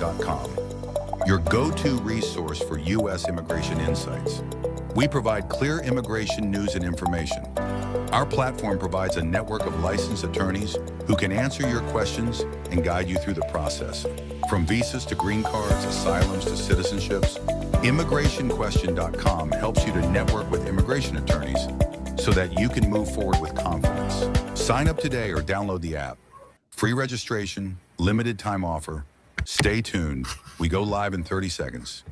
immigration.com, your go-to resource for U.S. immigration insights. We provide clear immigration news and information. Our platform provides a network of licensed attorneys who can answer your questions and guide you through the process. From visas to green cards, asylums to citizenships, immigrationquestion.com helps you to network with immigration attorneys so that you can move forward with confidence. Sign up today or download the app. Free registration, limited time offer. Stay tuned. We go live in 30 seconds.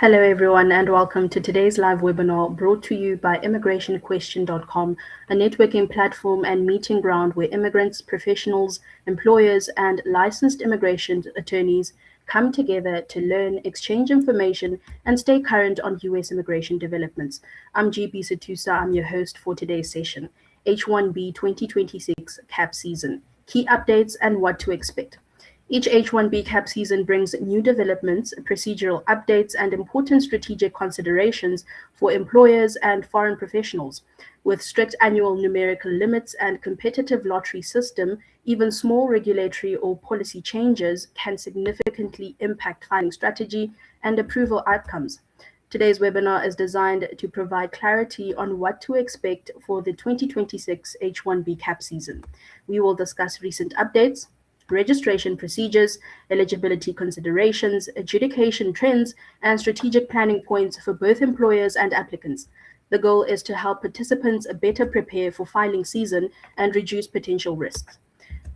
Hello everyone and welcome to today's live webinar brought to you by immigrationquestion.com, a networking platform and meeting ground where immigrants, professionals, employers and licensed immigration attorneys come together to learn, exchange information and stay current on US immigration developments. I'm GB Satusa, I'm your host for today's session, H-1B 2026 CAP season, key updates and what to expect. Each H-1B CAP season brings new developments, procedural updates, and important strategic considerations for employers and foreign professionals. With strict annual numerical limits and competitive lottery system, even small regulatory or policy changes can significantly impact filing strategy and approval outcomes. Today's webinar is designed to provide clarity on what to expect for the 2026 H-1B CAP season. We will discuss recent updates, registration procedures, eligibility considerations, adjudication trends, and strategic planning points for both employers and applicants. The goal is to help participants better prepare for filing season and reduce potential risks.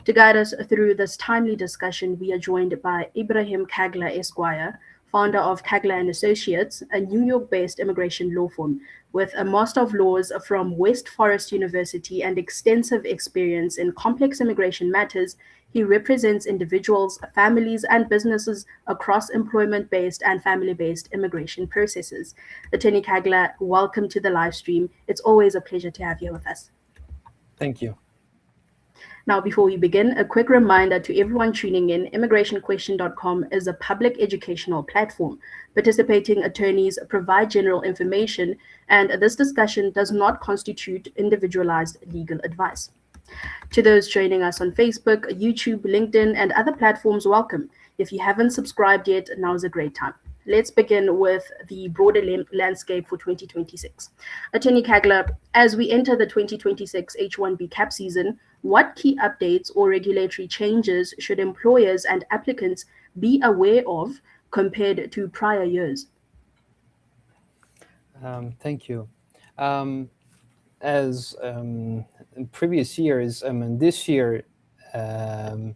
To guide us through this timely discussion, we are joined by Ibrahim Caglar, Esquire, founder of Caglar & Associates, a New York-based immigration law firm with a Master of Laws from West Forest University and extensive experience in complex immigration matters. He represents individuals, families, and businesses across employment-based and family-based immigration processes. Attorney Caglar, welcome to the live stream. It's always a pleasure to have you with us. Thank you. Now, before we begin, a quick reminder to everyone tuning in, immigrationquestion.com is a public educational platform. Participating attorneys provide general information, and this discussion does not constitute individualized legal advice. To those joining us on Facebook, YouTube, LinkedIn, and other platforms, welcome. If you haven't subscribed yet, now is a great time. Let's begin with the broader landscape for 2026. Attorney Caglar, as we enter the 2026 H-1B CAP season, what key updates or regulatory changes should employers and applicants be aware of compared to prior years? Thank you. As in previous years, this year, the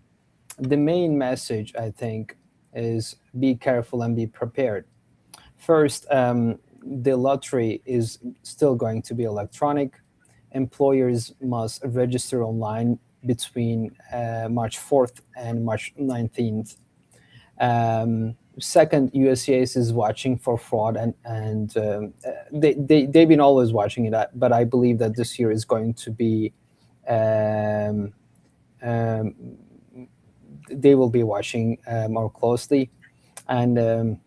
main message, I think, is be careful and be prepared. First, the lottery is still going to be electronic. Employers must register online between March 4th and March 19th. Second, USCIS is watching for fraud, and they've been always watching it, but I believe that this year is going to be, they will be watching more closely. And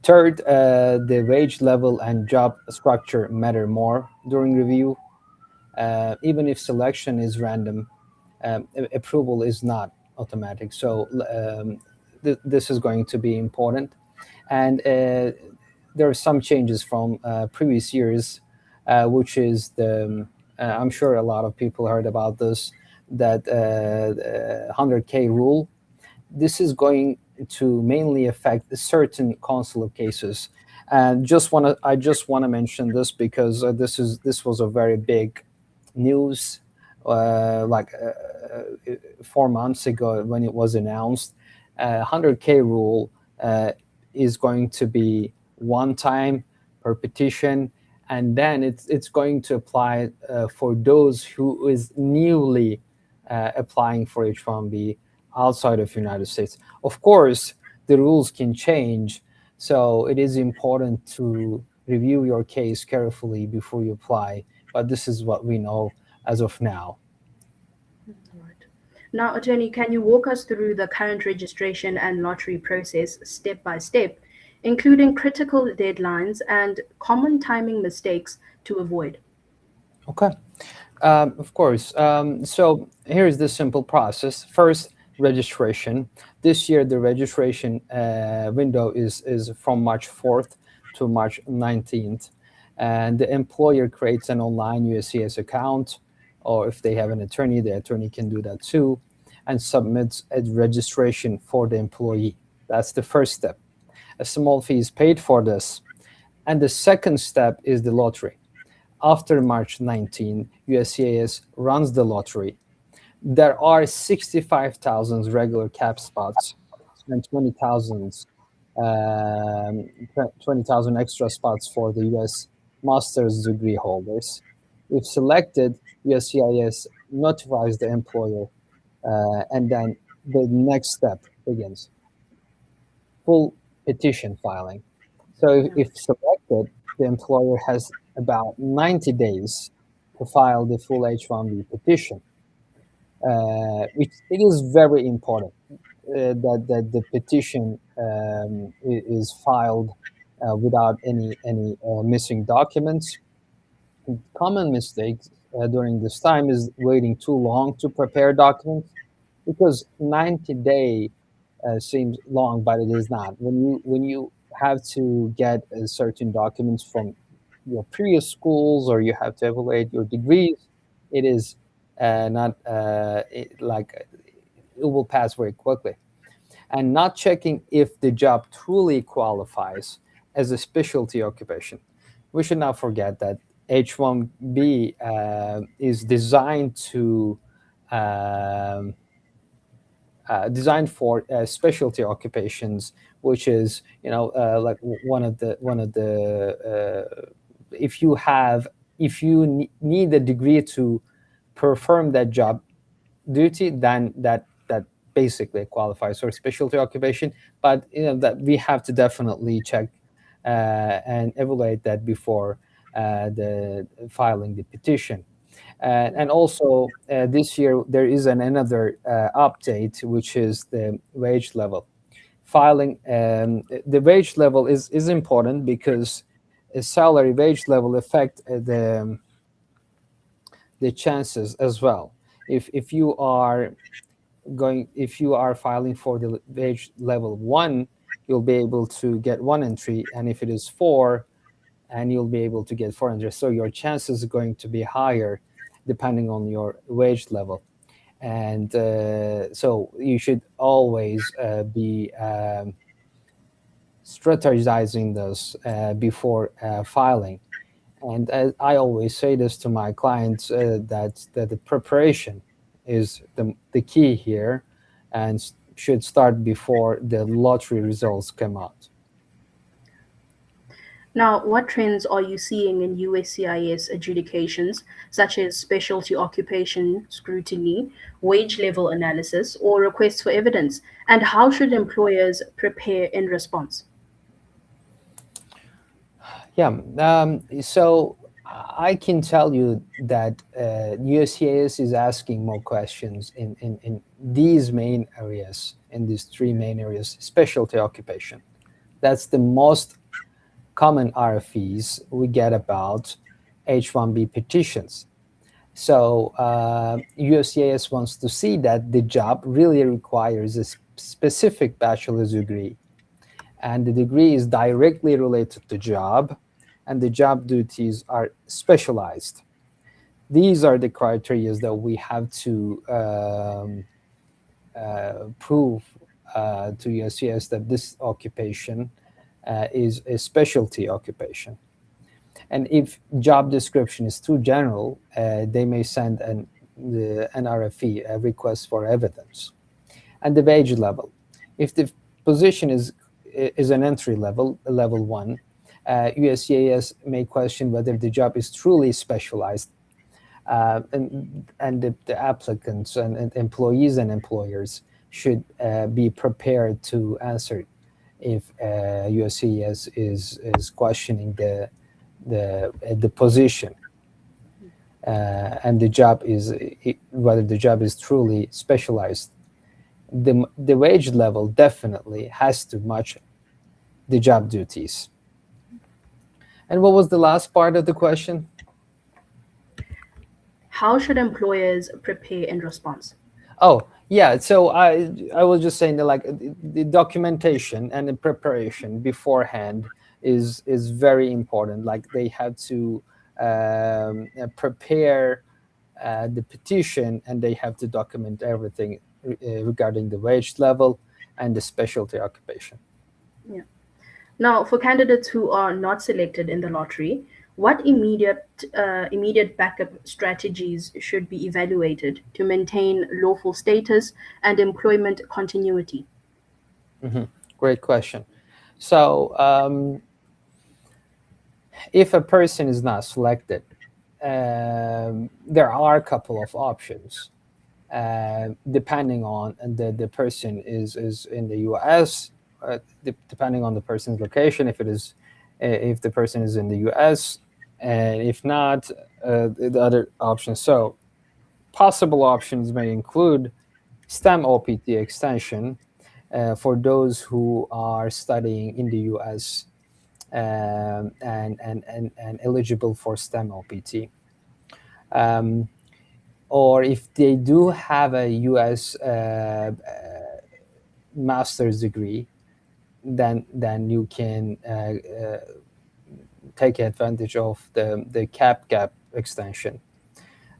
third, the wage level and job structure matter more during review. Even if selection is random, approval is not automatic. So this is going to be important. And there are some changes from previous years, which is the, I'm sure a lot of people heard about this, that 100K rule. This is going to mainly affect certain consular cases. And I just want to mention this because this was a very big news, 4 months ago when it was announced. 100K rule is going to be one time per petition, and then it's going to apply for those who is newly applying for H-1B outside of the United States. Of course, the rules can change, so it is important to review your case carefully before you apply, but this is what we know as of now. Right. Now, Attorney, can you walk us through the current registration and lottery process step by step, including critical deadlines and common timing mistakes to avoid? Okay. Of course. So here's the simple process. First, registration. This year, the registration window is from March 4th to March 19th. And the employer creates an online USCIS account, or if they have an attorney, the attorney can do that too, and submits a registration for the employee. That's the first step. A small fee is paid for this. And the second step is the lottery. After March 19, USCIS runs the lottery. There are 65,000 regular cap spots and 20,000 extra spots for the US master's degree holders. If selected, USCIS notifies the employer, and then the next step begins. Full petition filing. So if selected, the employer has about 90 days to file the full H-1B petition, which it is very important that the petition is filed without any missing documents. Common mistakes during this time is waiting too long to prepare documents, because 90-day seems long, but it is not. When you have to get certain documents from your previous schools, or you have to evaluate your degrees, it is not like it will pass very quickly. And not checking if the job truly qualifies as a specialty occupation. We should not forget that H-1B is designed to designed for specialty occupations, which is like one of the if you need a degree to perform that job duty, then that basically qualifies for specialty occupation. But that we have to definitely check and evaluate that before the filing the petition. And also this year there is another update, which is the wage level. Filing the wage level is important, because a salary wage level affect the chances as well. If you are filing for the wage level 1, you'll be able to get 1 entry, and if it is 4, and you'll be able to get 4 entries. So your chances are going to be higher depending on your wage level. And so you should always be strategizing this before filing. And I always say this to my clients, that the preparation is the key here, and should start before the lottery results come out. Now, what trends are you seeing in USCIS adjudications, such as specialty occupation scrutiny, wage level analysis, or requests for evidence? And how should employers prepare in response? Yeah, so I can tell you that USCIS is asking more questions in these main areas, in these 3 main areas. Specialty occupation. That's the most common RFEs we get about H-1B petitions. So USCIS wants to see that the job really requires a specific bachelor's degree, and the degree is directly related to job, and the job duties are specialized. These are the criteria that we have to prove to USCIS that this occupation is a specialty occupation. And if job description is too general, they may send an RFE, a request for evidence. And the wage level. If the position is an entry level, level 1, USCIS may question whether the job is truly specialized, and the applicants and employees and employers should be prepared to answer if USCIS is questioning the position. and the job is whether the job is truly specialized. The wage level definitely has to match the job duties. And what was the last part of the question? How should employers prepare in response? Oh, yeah. So I was just saying that like the documentation and the preparation beforehand is very important. Like they have to prepare the petition, and they have to document everything regarding the wage level and the specialty occupation. Yeah. Now, for candidates who are not selected in the lottery, what immediate backup strategies should be evaluated to maintain lawful status and employment continuity? Mhm. Great question. So, if a person is not selected, there are a couple of options. Depending on the person is in the U.S., depending on the person's location, if the person is in the U.S., and if not, the other options. So possible options may include STEM OPT extension for those who are studying in the U.S. And eligible for STEM OPT. Um, or if they do have a U.S. Master's degree, then you can take advantage of the cap gap extension.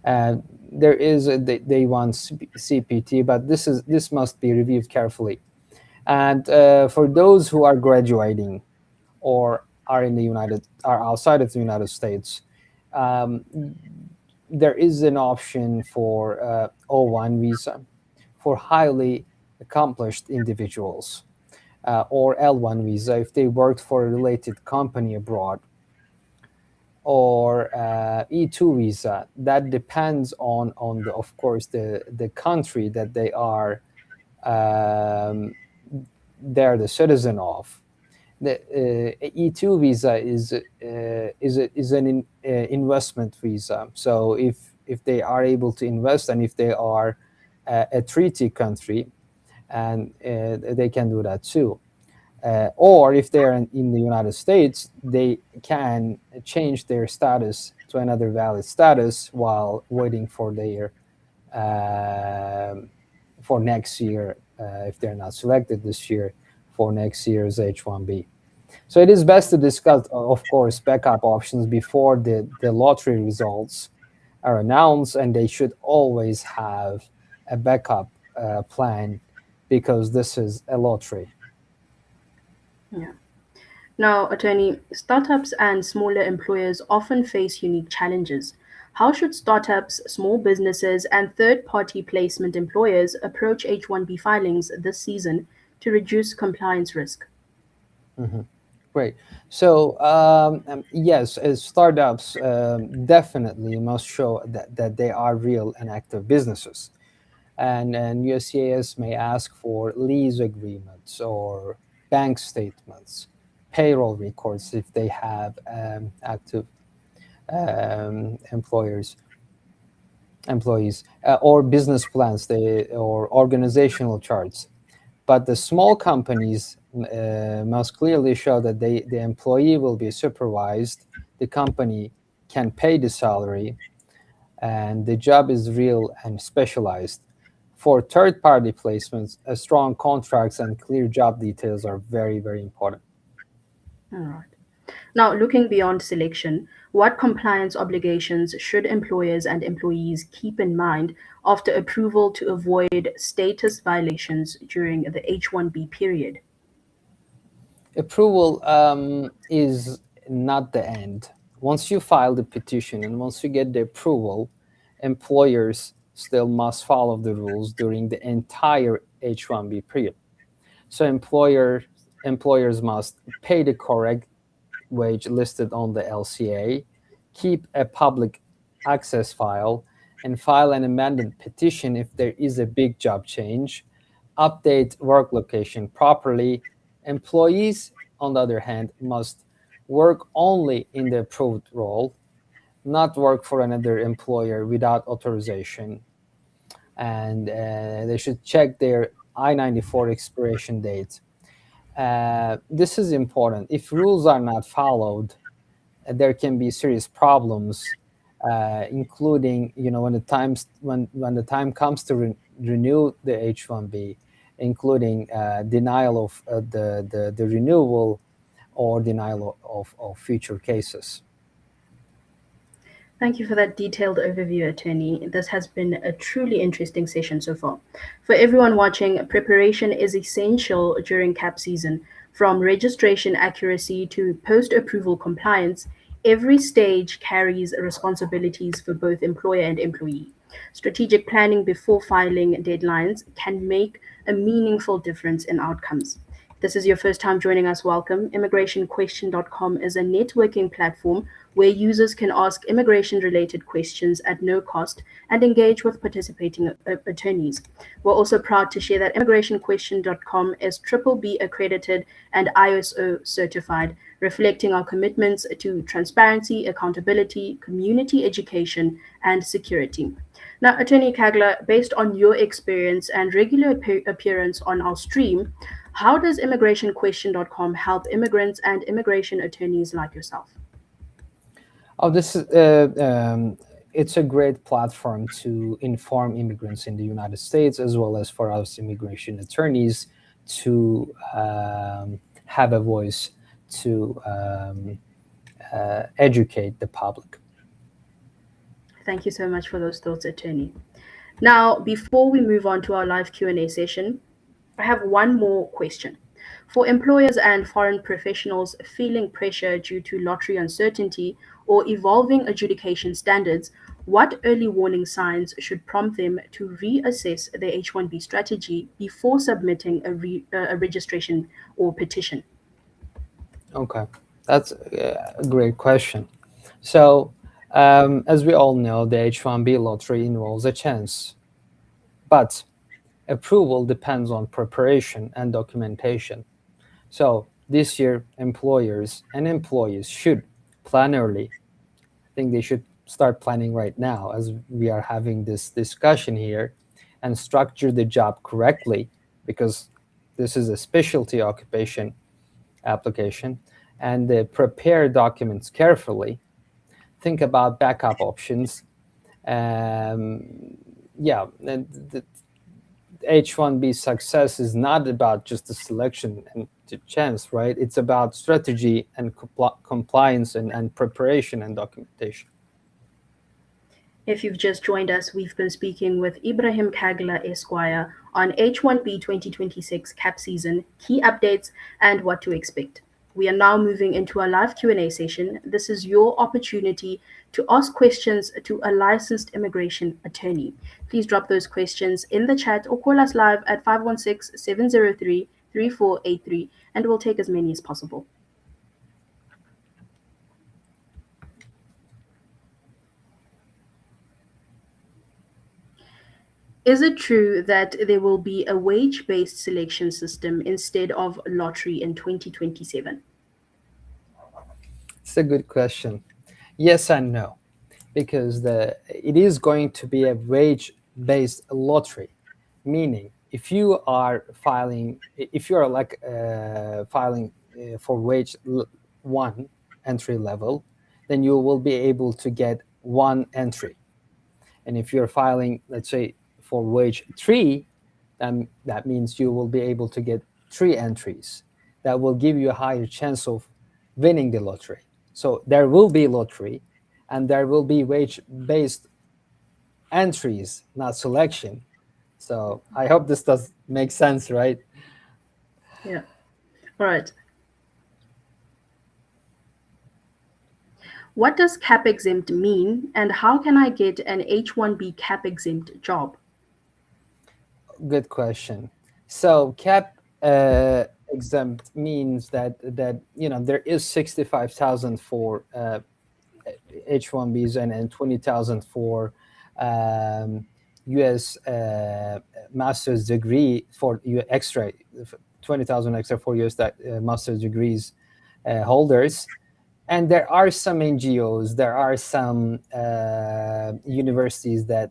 There is a day one CPT, but this must be reviewed carefully. And for those who are graduating or are outside of the United States, um, there is an option for O1 visa for highly accomplished individuals, or L1 visa if they worked for a related company abroad, or E2 visa. That depends on the, of course, the country that um, they're the citizen of. The E2 visa is an investment visa. So if they are able to invest, and if they are a treaty country, and they can do that too. Or if they're in the United States, they can change their status to another valid status while waiting for their um for next year, if they're not selected this year, for next year's H-1B. So it is best to discuss, of course, backup options before the lottery results are announced, and they should always have a backup plan, because this is a lottery. Yeah. Now, attorney, startups and smaller employers often face unique challenges. How should startups, small businesses, and third party placement employers approach H-1B filings this season to reduce compliance risk? Mhm. Great. So yes, as startups definitely must show that they are real and active businesses, and USCIS may ask for lease agreements or bank statements, payroll records if they have active employers employees, or business plans, or organizational charts. But the small companies must clearly show that the employee will be supervised, the company can pay the salary, and the job is real and specialized. For third-party placements, strong contracts and clear job details are very, very important. All right. Now, looking beyond selection, what compliance obligations should employers and employees keep in mind after approval to avoid status violations during the H-1B period? Approval is not the end. Once you file the petition and once you get the approval, employers still must follow the rules during the entire H-1B period. So employers must pay the correct wage listed on the LCA, keep a public access file, and file an amended petition if there is a big job change, update work location properly. Employees, on the other hand, must work only in the approved role, not work for another employer without authorization, and they should check their I-94 expiration date. This is important. If rules are not followed, there can be serious problems, including when the time comes to renew the H-1B, including denial of the renewal or denial of future cases. Thank you for that detailed overview, Attorney. This has been a truly interesting session so far. For everyone watching, preparation is essential during CAP season. From registration accuracy to post-approval compliance, every stage carries responsibilities for both employer and employee. Strategic planning before filing deadlines can make a meaningful difference in outcomes. This is your first time joining us, welcome. ImmigrationQuestion.com is a networking platform where users can ask immigration related questions at no cost and engage with participating attorneys. We're also proud to share that ImmigrationQuestion.com is BBB accredited and ISO certified, reflecting our commitments to transparency, accountability, community education, and security. Now, Attorney Caglar, based on your experience and regular appearance on our stream, how does ImmigrationQuestion.com help immigrants and immigration attorneys like yourself? Oh, this is it's a great platform to inform immigrants in the United States, as well as for us immigration attorneys to have a voice to educate the public. Thank you so much for those thoughts, Attorney. Now, before we move on to our live Q&A session, I have one more question. For employers and foreign professionals feeling pressure due to lottery uncertainty or evolving adjudication standards, what early warning signs should prompt them to reassess their H-1B strategy before submitting a registration or petition? Okay, that's a great question. So, as we all know, the H-1B lottery involves a chance, but approval depends on preparation and documentation. So this year, employers and employees should plan early. I think they should start planning right now as we are having this discussion here, and structure the job correctly, because this is a specialty occupation application, and prepare documents carefully. Think about backup options. Yeah, and the H-1B success is not about just the selection and the chance, right? It's about strategy and compliance and preparation and documentation. If you've just joined us, we've been speaking with Ibrahim Caglar Esquire on H-1B 2026 CAP season, key updates, and what to expect. We are now moving into our live Q&A session. This is your opportunity to ask questions to a licensed immigration attorney. Please drop those questions in the chat or call us live at 516-703-3483, and we'll take as many as possible. Is it true that there will be a wage-based selection system instead of lottery in 2027? It's a good question. Yes and no, because it is going to be a wage-based lottery, meaning if you are filing for wage 1 entry level, then you will be able to get 1 entry. And if you're filing, let's say, for wage 3, then that means you will be able to get 3 entries. That will give you a higher chance of winning the lottery. So there will be lottery, and there will be wage-based entries, not selection. So I hope this does make sense, right? Yeah. All right. What does CAP exempt mean, and how can I get an H-1B CAP exempt job? Good question. So CAP exempt means that there is 65,000 for H-1Bs and 20,000 for U.S. master's degree for extra, 20,000 extra for U.S. Master's degrees holders. And there are some NGOs, there are some universities that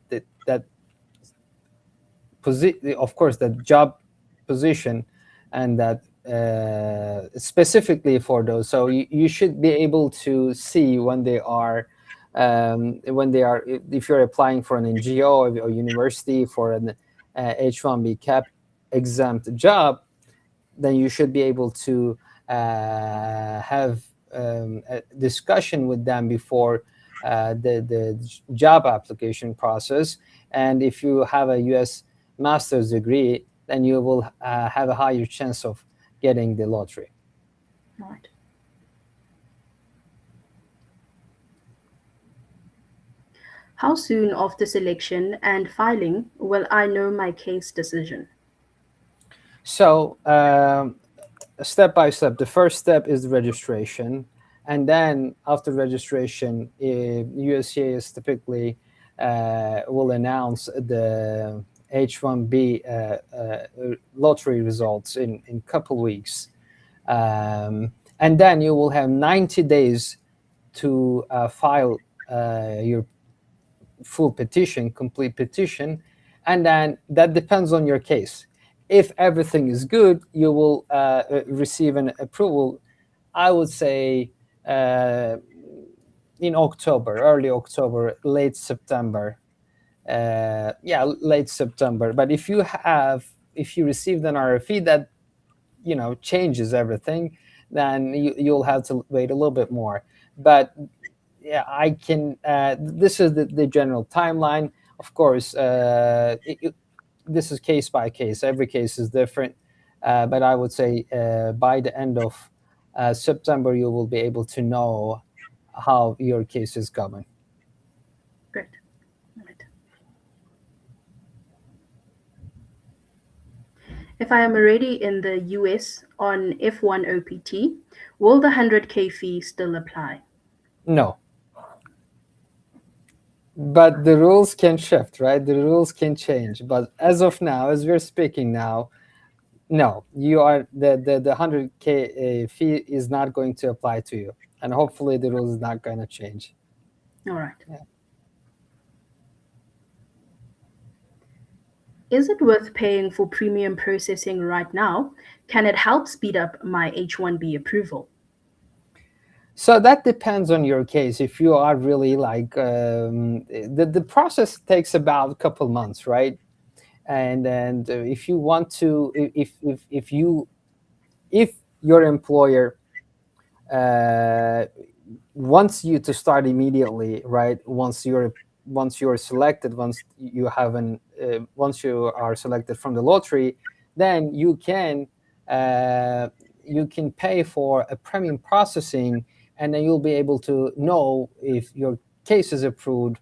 of course, the job position, and that specifically for those. So you should be able to see when they are, if you're applying for an NGO or university for an H-1B cap exempt job, then you should be able to have a discussion with them before the job application process. And if you have a U.S. master's degree, then you will have a higher chance of getting the lottery. Right. How soon after selection and filing will I know my case decision? So step by step, the first step is the registration. And then after registration, USCIS typically will announce the H-1B lottery results in a couple weeks. And then you will have 90 days to file your full petition, complete petition. And then that depends on your case. If everything is good, you will receive an approval, I would say, in October, early October, late September. Late September. But if you received an RFE that changes everything, then you'll have to wait a little bit more. But yeah, I can. This is the general timeline. Of course, this is case by case. Every case is different. But I would say by the end of September, you will be able to know how your case is going. Great. Right. If I am already in the US on F1 OPT, will the 100K fee still apply? No. But the rules can shift, right? The rules can change. But as of now, as we're speaking now, no, you are the 100K fee is not going to apply to you, and hopefully the rules is not going to change. All right. Yeah. Is it worth paying for premium processing right now? Can it help speed up my H-1B approval? So that depends on your case. If you are really like the process takes about a couple months, right? And if you want to, if your employer wants you to start immediately, right? Once you're selected, once you are selected from the lottery, then you can pay for a premium processing, and then you'll be able to know if your case is approved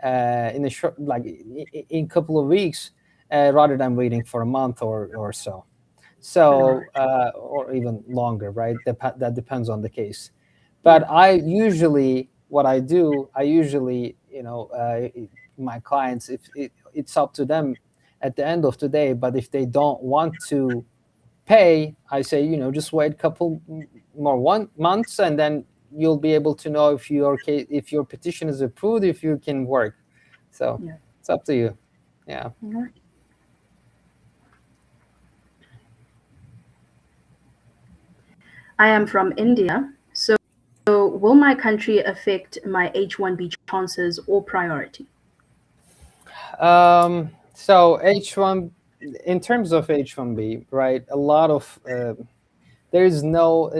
in a short, like in a couple of weeks, rather than waiting for a month or so. So or even longer, right? That depends on the case. But what I do, my clients, it's up to them at the end of the day. But if they don't want to pay, I say, just wait a couple more months, and then you'll be able to know if your petition is approved, if you can work. So it's up to you. Yeah. I am from India, so will my country affect my H-1B chances or priority? So in terms of H-1B, right? A lot of there is no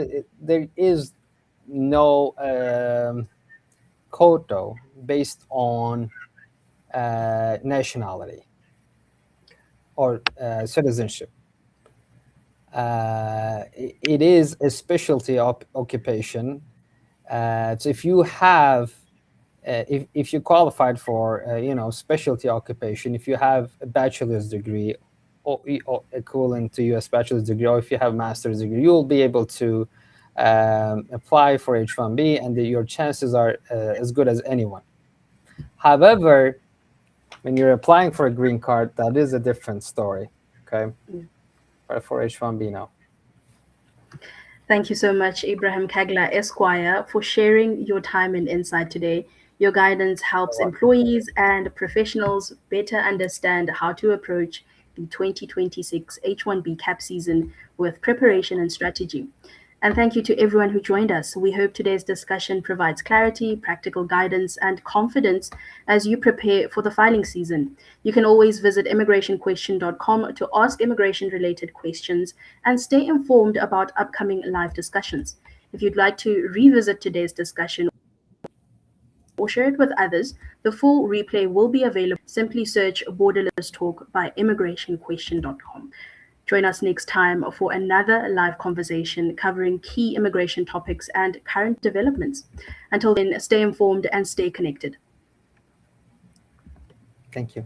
quota based on nationality or citizenship. It is a specialty occupation. So if you have, if you qualified for, specialty occupation, if you have a bachelor's degree or equivalent to U.S. bachelor's degree, or if you have master's degree, you will be able to apply for H-1B, and your chances are as good as anyone. However, when you're applying for a green card, that is a different story. Okay. For H-1B now. Thank you so much, Ibrahim Caglar, Esquire, for sharing your time and insight today. Your guidance helps employees and professionals better understand how to approach the 2026 H-1B cap season with preparation and strategy. And thank you to everyone who joined us. We hope today's discussion provides clarity, practical guidance, and confidence as you prepare for the filing season. You can always visit immigrationquestion.com to ask immigration related questions and stay informed about upcoming live discussions. If you'd like to revisit today's discussion or share it with others, the full replay will be available. Simply search Borderless Talk by immigrationquestion.com. Join us next time for another live conversation covering key immigration topics and current developments. Until then, stay informed and stay connected. Thank you.